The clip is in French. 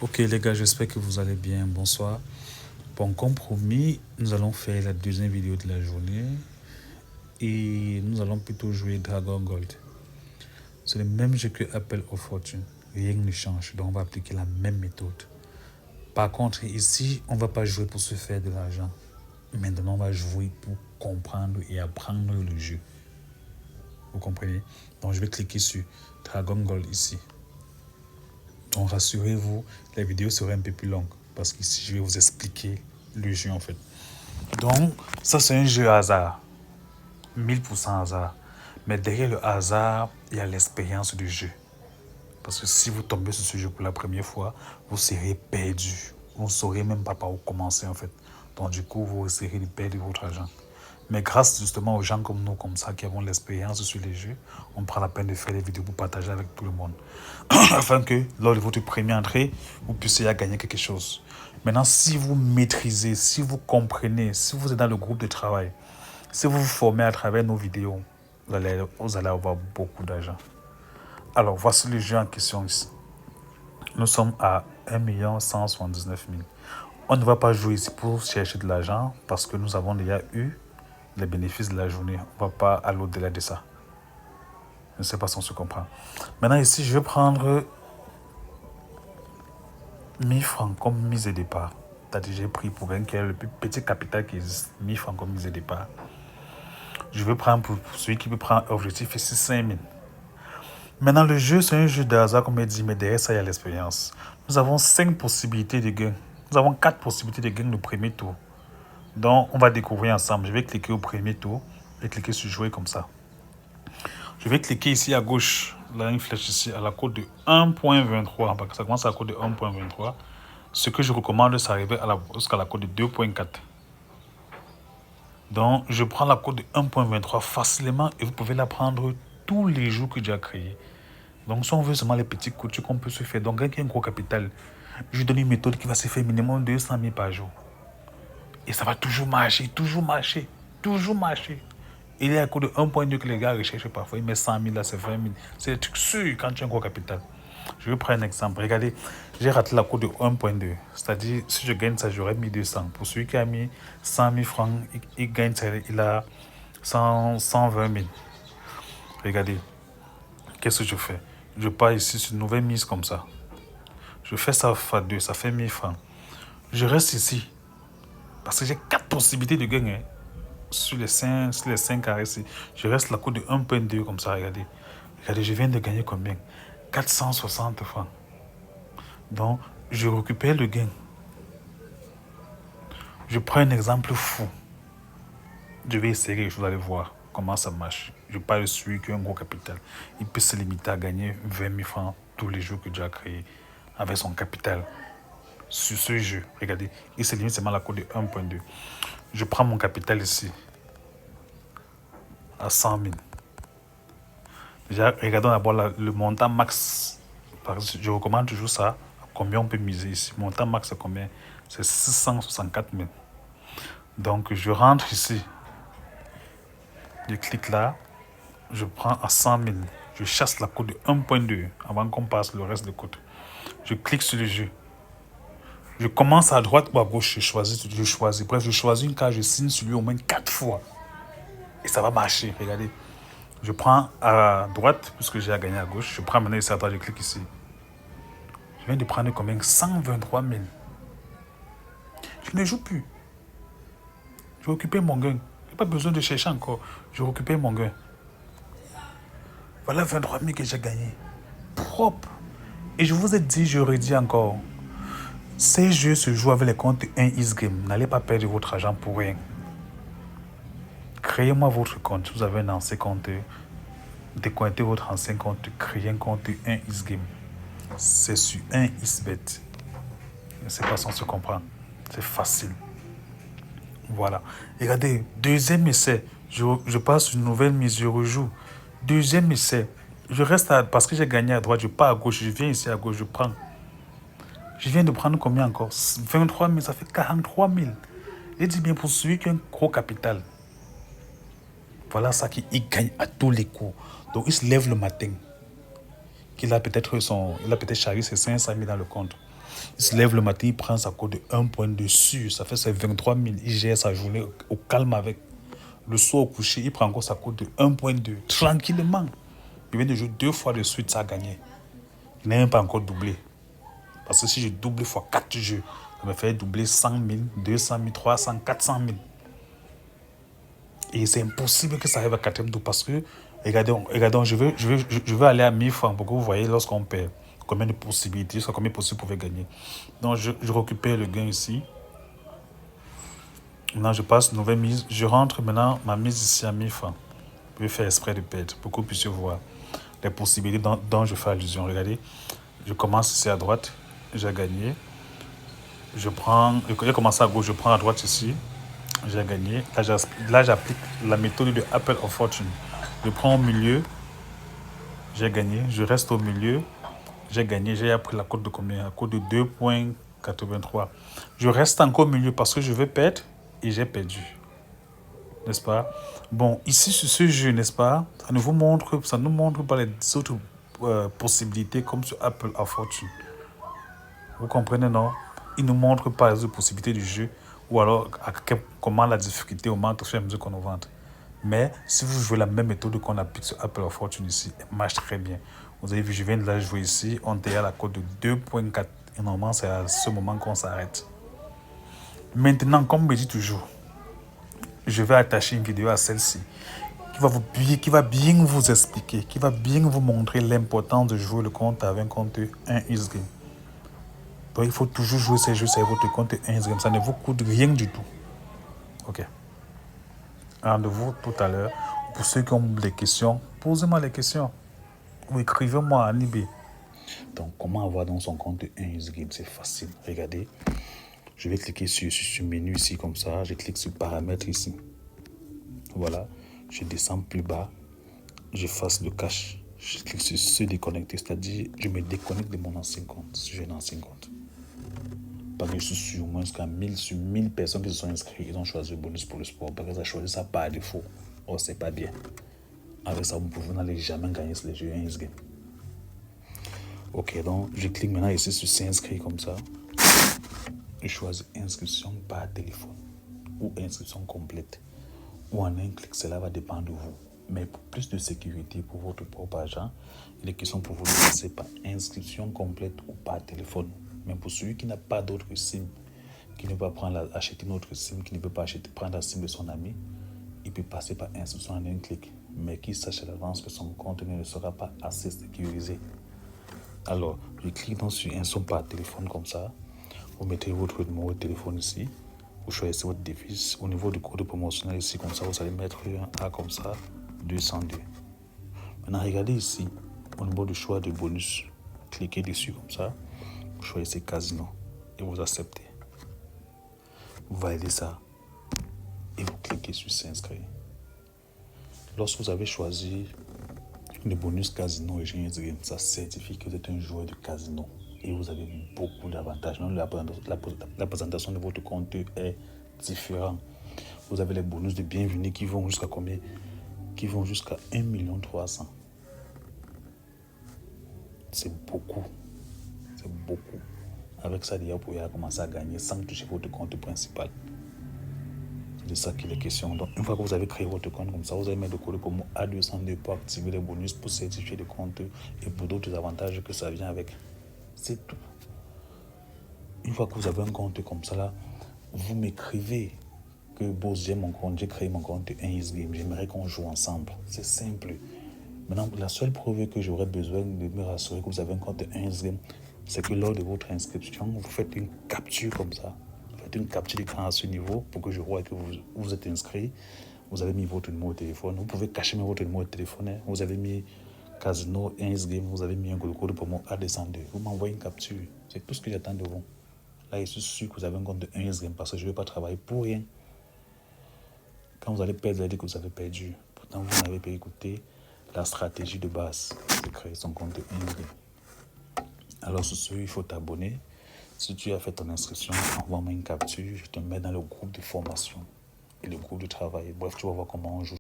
Ok les gars, j'espère que vous allez bien. Bonsoir. Bon, comme promis, nous allons faire la deuxième vidéo de la journée. Et nous allons plutôt jouer Dragon Gold. C'est le même jeu que Apple of Fortune. Rien ne change. Donc on va appliquer la même méthode. Par contre, ici, on ne va pas jouer pour se faire de l'argent. Maintenant, on va jouer pour comprendre et apprendre le jeu. Vous comprenez? Donc je vais cliquer sur Dragon Gold ici. Donc rassurez-vous, la vidéo sera un peu plus longue parce qu'ici je vais vous expliquer le jeu en fait. Donc ça c'est un jeu hasard, 1000% hasard. Mais derrière le hasard, il y a l'expérience du jeu. Parce que si vous tombez sur ce jeu pour la première fois, vous serez perdu. Vous ne saurez même pas par où commencer en fait. Donc du coup, vous risquerez de perdre votre argent. Mais grâce justement aux gens comme nous, comme ça, qui avons l'expérience sur les jeux, on prend la peine de faire des vidéos pour partager avec tout le monde. Afin que lors de votre première entrée, vous puissiez gagner quelque chose. Maintenant, si vous maîtrisez, si vous comprenez, si vous êtes dans le groupe de travail, si vous vous formez à travers nos vidéos, vous allez avoir beaucoup d'argent. Alors, voici le jeu en question ici. Nous sommes à 1 179 000. On ne va pas jouer ici pour chercher de l'argent parce que nous avons déjà eu les bénéfices de la journée. On ne va pas aller au-delà de ça. Je ne sais pas si on se comprend. Maintenant ici, je vais prendre 1000 francs comme mise de départ. C'est-à-dire j'ai pris pour un qui est le plus petit capital qui existe, 1000 francs comme mise de départ. Je vais prendre pour celui qui peut prendre objectif ici 5000. Maintenant le jeu c'est un jeu de hasard comme je dit, mais derrière ça il y a l'expérience. Nous avons 5 possibilités de gain. Nous avons 4 possibilités de gain le premier tour. Donc on va découvrir ensemble. Je vais cliquer au premier tour et cliquer sur jouer comme ça. Je vais cliquer ici à gauche, là une flèche ici à la cote de 1.23, parce que ça commence à la cote de 1.23. Ce que je recommande, c'est arriver jusqu'à la cote de 2.4. Donc, je prends la cote de 1.23 facilement et vous pouvez la prendre tous les jours que j'ai créé. Donc, si on veut seulement les petites coutures qu'on peut se faire, donc quelqu'un qui a un gros capital, je donne une méthode qui va se faire minimum 200 000 par jour. Et ça va toujours marcher, toujours marcher, toujours marcher. Il est à coût de 1.2 que les gars recherchent parfois. Il met 100 000 là, c'est 20 000. C'est des trucs sûrs quand tu as un gros capital. Je vais prendre un exemple. Regardez, j'ai raté la cote de 1.2. C'est-à-dire, si je gagne ça, j'aurais mis 200. Pour celui qui a mis 100 000 francs, il gagne ça, il a 120 000. Regardez, qu'est-ce que je fais? Je pars ici sur une nouvelle mise comme ça. Je fais ça fois 2, ça fait 1000 francs. Je reste ici. Parce que j'ai 4 possibilités de gagner. Sur les 5 carrés ici, je reste la cote de 1.2 comme ça, regardez. Regardez, je viens de gagner combien? 460 francs. Donc, je récupère le gain. Je prends un exemple fou. Je vais essayer, vous allez voir comment ça marche. Je parle de celui qui a un gros capital. Il peut se limiter à gagner 20 000 francs tous les jours que Dieu a créé avec son capital. Sur ce jeu, regardez, il se limite seulement à la cote de 1.2. Je prends mon capital ici à 100 000. Déjà, regardons d'abord le montant max. Je recommande toujours ça. Combien on peut miser ici? Le montant max, c'est combien? C'est 664 000. Donc, je rentre ici. Je clique là. Je prends à 100 000. Je chasse la cote de 1.2 avant qu'on passe le reste de cote. Je clique sur le jeu. Je commence à droite ou à gauche. Je choisis. Bref, je choisis une carte. Je signe sur lui au moins 4 fois. Et ça va marcher. Regardez. Je prends à droite, puisque j'ai à gagner à gauche. Je prends maintenant ici à droite, je clique ici. Je viens de prendre combien? 123 000. Je ne joue plus. Je vais occuper mon gain. Je n'ai pas besoin de chercher encore. Je vais occuper mon gain. Voilà 23 000 que j'ai gagné. Propre. Et je vous ai dit, je redis encore. Ces jeux se jouent avec les comptes 1xGame. N'allez pas perdre votre argent pour rien. Créez-moi votre compte. Vous avez un ancien compte. Déconnectez votre ancien compte. Créez un compte 1xGame. C'est sur 1xBet. Je ne sais pas si on se comprend. C'est facile. Voilà. Regardez, deuxième essai. Je passe une nouvelle mise, je rejoue. Deuxième essai. Je reste parce que j'ai gagné à droite, je pars à gauche. Je viens ici à gauche, je prends. Je viens de prendre combien encore? 23 000, ça fait 43 000. Et dis bien pour celui qui a un gros capital. Voilà ça qu'il gagne à tous les coups. Donc il se lève le matin. Il a peut-être chargé ses 500 000 dans le compte. Il se lève le matin, il prend sa cote de 1 point dessus. Ça fait ses 23 000. Il gère sa journée au calme avec. Le soir au coucher, il prend encore sa cote de 1,2 tranquillement. Il vient de jouer 2 fois de suite, ça a gagné. Il n'a même pas encore doublé. Parce que si je double fois 4 jeux, ça me fait doubler 100 000, 200 000, 300 000, 400 000. Et c'est impossible que ça arrive à 4e tour parce que, regardons, je veux aller à 1000 francs pour que vous voyez lorsqu'on perd combien de possibilités, soit combien de possibilités vous pouvez gagner. Donc, je récupère le gain ici. Maintenant, je passe nouvelle mise. Je rentre maintenant ma mise ici à 1000 francs. Je vais faire exprès de perdre pour que vous puissiez voir les possibilités dont je fais allusion. Regardez, je commence ici à droite, j'ai gagné. Je commence à gauche, je prends à droite ici, j'ai gagné. Là, j'applique la méthode de Apple of Fortune. Je prends au milieu, j'ai gagné. Je reste au milieu, j'ai gagné. J'ai appris la cote de combien? La cote de 2,83. Je reste encore au milieu parce que je vais perdre et j'ai perdu. N'est-ce pas? Bon, ici sur ce jeu, n'est-ce pas? Ça nous montre pas les autres possibilités comme sur Apple of Fortune. Vous comprenez, non? Il ne nous montre pas les autres possibilités du jeu ou alors comment la difficulté augmente au fur et à mesure qu'on augmente. Mais si vous jouez la même méthode qu'on applique sur Apple of Fortune ici, elle marche très bien. Vous avez vu, je viens de la jouer ici, on était à la cote de 2,4. Et normalement, c'est à ce moment qu'on s'arrête. Maintenant, comme je dis toujours, je vais attacher une vidéo à celle-ci qui va bien vous expliquer, qui va bien vous montrer l'importance de jouer le compte avec un compte 1 X-Game. Donc il faut toujours jouer ces jeux sur votre compte 1 X-Game. Ça ne vous coûte rien du tout. Ok. Rendez-vous tout à l'heure. Pour ceux qui ont des questions, posez-moi les questions. Ou écrivez-moi à Nibé. Donc, comment avoir dans son compte 1 X-Game? C'est facile. Regardez. Je vais cliquer sur ce menu ici comme ça. Je clique sur paramètres ici. Voilà. Je descends plus bas. J'efface le cache. Je clique sur se déconnecter. C'est-à-dire, je me déconnecte de mon ancien compte. Si j'ai un ancien compte. Parce que je suis sûr, au moins jusqu'à 1000 personnes qui se sont inscrites, ils ont choisi le bonus pour le sport. Parce que ça choisit ça par défaut. Oh, c'est pas bien. Avec ça, vous n'allez jamais gagner sur les jeux 1 X-Game. Ok, donc je clique maintenant ici sur s'inscrire comme ça. Je choisis inscription par téléphone ou inscription complète. Ou en un clic, cela va dépendre de vous. Mais pour plus de sécurité pour votre propre argent, il est question pour vous de passer par inscription complète ou par téléphone. Mais pour celui qui n'a pas d'autre SIM, qui ne peut pas acheter notre SIM, qui ne peut pas prendre la SIM de son ami, il peut passer par inscription en un clic. Mais qu'il sache à l'avance que son compte ne sera pas assez sécurisé. Alors, je clique donc sur inscription par téléphone comme ça. Vous mettez votre numéro de téléphone ici. Vous choisissez votre devise. Au niveau du code promotionnel ici, comme ça, vous allez mettre un A comme ça, 202. Maintenant, regardez ici, au niveau du choix de bonus. Cliquez dessus comme ça. Vous choisissez Casino et vous acceptez. Vous validez ça et vous cliquez sur s'inscrire. Lorsque vous avez choisi le bonus Casino et Genius Game, ça certifie que vous êtes un joueur de casino et vous avez beaucoup d'avantages. La présentation de votre compte est différente. Vous avez les bonus de bienvenue qui vont jusqu'à combien? Qui vont jusqu'à 1,3 million. C'est beaucoup. C'est beaucoup. Avec ça, déjà, vous pouvez commencer à gagner sans toucher votre compte principal. C'est de ça qu'il est question. Donc, une fois que vous avez créé votre compte comme ça, vous allez mettre le code promo A202 pour activer les bonus, pour certifier le compte et pour d'autres avantages que ça vient avec. C'est tout. Une fois que vous avez un compte comme ça, là, vous m'écrivez que bon, j'ai mon compte, j'ai créé mon compte 1 X-Game, j'aimerais qu'on joue ensemble. C'est simple. Maintenant, la seule preuve que j'aurais besoin de me rassurer que vous avez un compte 1 X-Game, c'est que lors de votre inscription, vous faites une capture comme ça. Vous faites une capture d'écran à ce niveau pour que je vois que vous êtes inscrit. Vous avez mis votre numéro de téléphone. Vous pouvez cacher votre numéro de téléphone. Hein. Vous avez mis Casino 1 X-Game. Vous avez mis un code pour moi A202. Vous m'envoyez une capture. C'est tout ce que j'attends de vous. Là, je suis sûr que vous avez un compte de 1 X-Game parce que je ne vais pas travailler pour rien. Quand vous allez perdre, vous allez dire que vous avez perdu. Pourtant, vous n'avez pas écouté la stratégie de base de créer son compte de 1 X-Game. Alors, sur ce, il faut t'abonner. Si tu as fait ton inscription, envoie-moi une capture. Je te mets dans le groupe de formation et le groupe de travail. Bref, tu vas voir comment on joue.